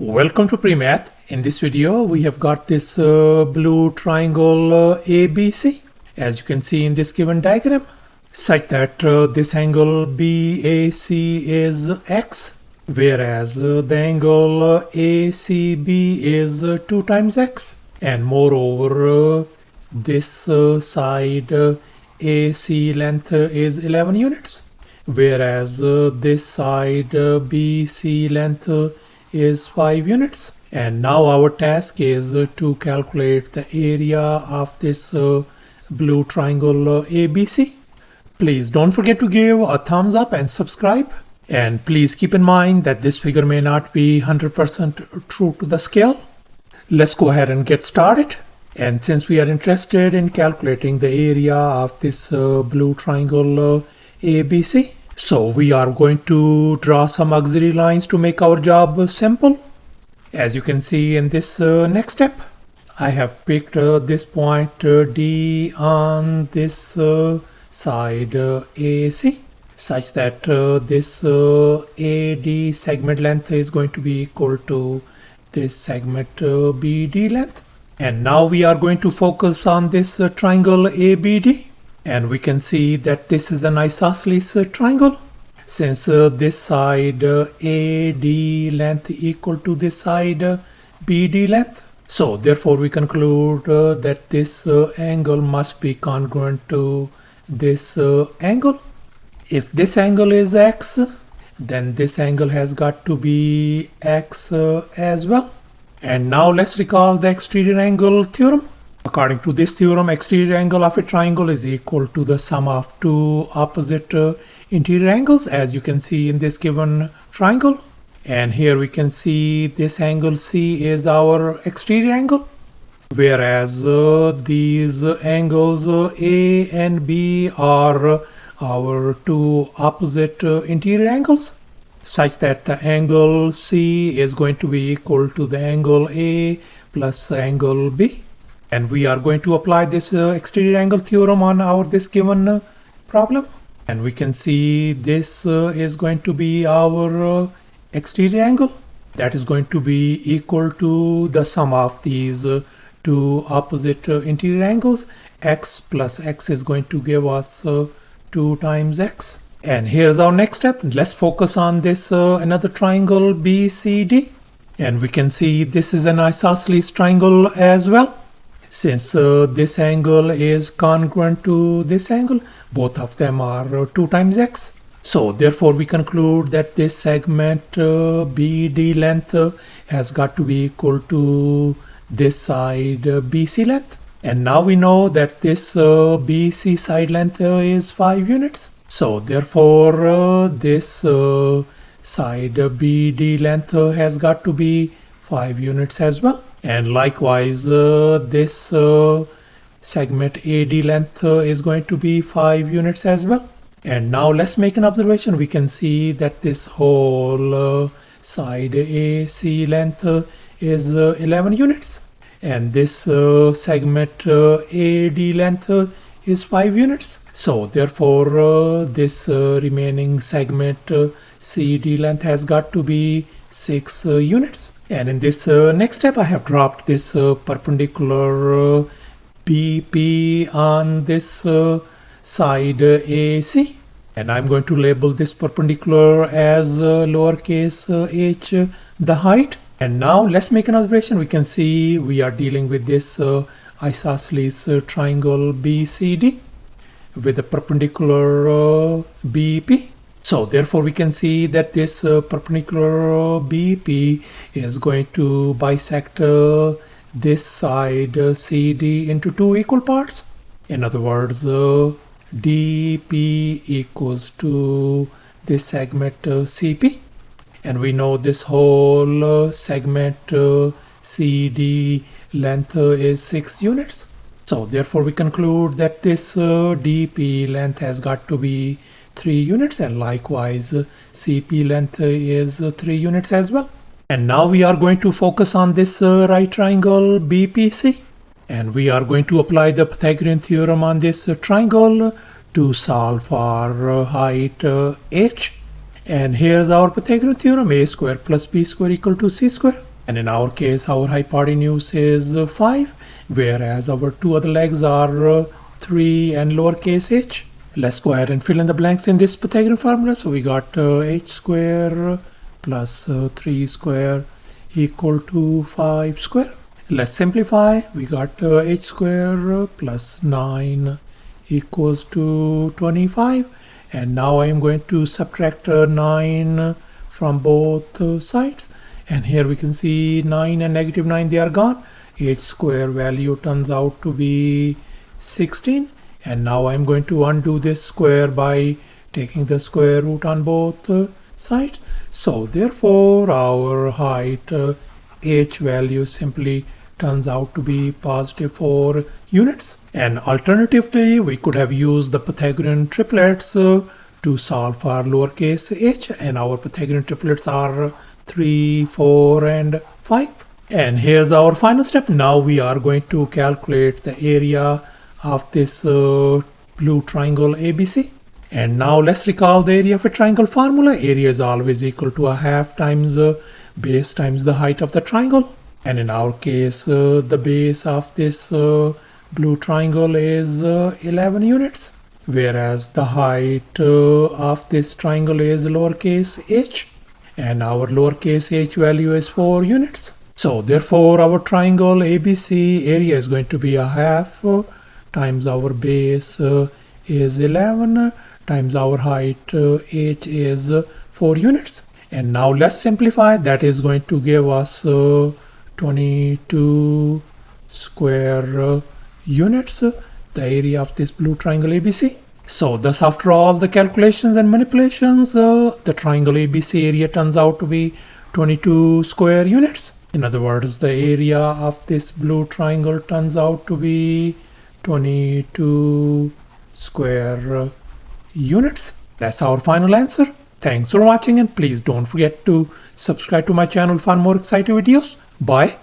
Welcome to PreMath. In this video we have got this blue triangle ABC, as you can see in this given diagram, such that this angle BAC is x, whereas the angle ACB is 2 times x, and moreover this side AC length is 11 units, whereas this side BC length is 5 units. And now our task is to calculate the area of this blue triangle ABC. Please don't forget to give a thumbs up and subscribe. And please keep in mind that this figure may not be 100% true to the scale. Let's go ahead and get started. And since we are interested in calculating the area of this blue triangle ABC, so we are going to draw some auxiliary lines to make our job simple. As you can see in this next step, I have picked this point D on this side AC, such that this AD segment length is going to be equal to this segment BD length. And now we are going to focus on this triangle ABD. And we can see that this is an isosceles triangle, since this side AD length equal to this side BD length. So therefore we conclude that this angle must be congruent to this angle. If this angle is x, then this angle has got to be x as well. And now let's recall the exterior angle theorem. According to this theorem, exterior angle of a triangle is equal to the sum of two opposite interior angles, as you can see in this given triangle. And here we can see this angle C is our exterior angle, whereas these angles A and B are our two opposite interior angles, such that the angle C is going to be equal to the angle A plus angle B. And we are going to apply this exterior angle theorem on this given problem. And we can see this is going to be our exterior angle. That is going to be equal to the sum of these two opposite interior angles. X plus x is going to give us 2 times x. And here's our next step. Let's focus on this another triangle BCD. And we can see this is an isosceles triangle as well. Since this angle is congruent to this angle, both of them are 2 times x. So therefore we conclude that this segment BD length has got to be equal to this side BC length. And now we know that this BC side length is 5 units. So therefore this side BD length has got to be 5 units as well. And likewise this segment AD length is going to be 5 units as well. And now let's make an observation. We can see that this whole side AC length is 11 units. And this segment AD length is 5 units. So therefore this remaining segment CD length has got to be 6 units. And in this next step, I have dropped this perpendicular BP on this side AC. And I'm going to label this perpendicular as lowercase h, the height. And now let's make an observation. We can see we are dealing with this isosceles triangle BCD with a perpendicular BP. So therefore we can see that this perpendicular BP is going to bisect this side CD into 2 equal parts. In other words, DP equals to this segment CP. And we know this whole segment CD length is 6 units. So therefore we conclude that this DP length has got to be 3 units, and likewise CP length is 3 units as well. And now we are going to focus on this right triangle BPC, and we are going to apply the Pythagorean theorem on this triangle to solve for height h. And here's our Pythagorean theorem: a square plus b square equal to c square. And in our case, our hypotenuse is 5, whereas our two other legs are 3 and lowercase h. Let's go ahead and fill in the blanks in this Pythagorean formula. So we got h square plus 3 square equal to 5 square. Let's simplify. We got h square plus 9 equals to 25. And now I am going to subtract 9 from both sides. And here we can see 9 and negative 9, they are gone. H square value turns out to be 16. And now I'm going to undo this square by taking the square root on both sides. So therefore our height h value simply turns out to be positive 4 units. And alternatively, we could have used the Pythagorean triplets to solve for lowercase h, and our Pythagorean triplets are 3, 4 and 5. And here's our final step. Now we are going to calculate the area of this blue triangle ABC. And now let's recall the area of a triangle formula. Area is always equal to a half times base times the height of the triangle. And in our case, the base of this blue triangle is 11 units, whereas the height of this triangle is lowercase h, and our lowercase h value is 4 units. So therefore our triangle ABC area is going to be a half times our base is 11 times our height h is 4 units. And now let's simplify. That is going to give us 22 square units, the area of this blue triangle ABC. So thus, after all the calculations and manipulations, the triangle ABC area turns out to be 22 square units. In other words, the area of this blue triangle turns out to be 22 square units. That's our final answer. Thanks for watching, and please don't forget to subscribe to my channel for more exciting videos. Bye.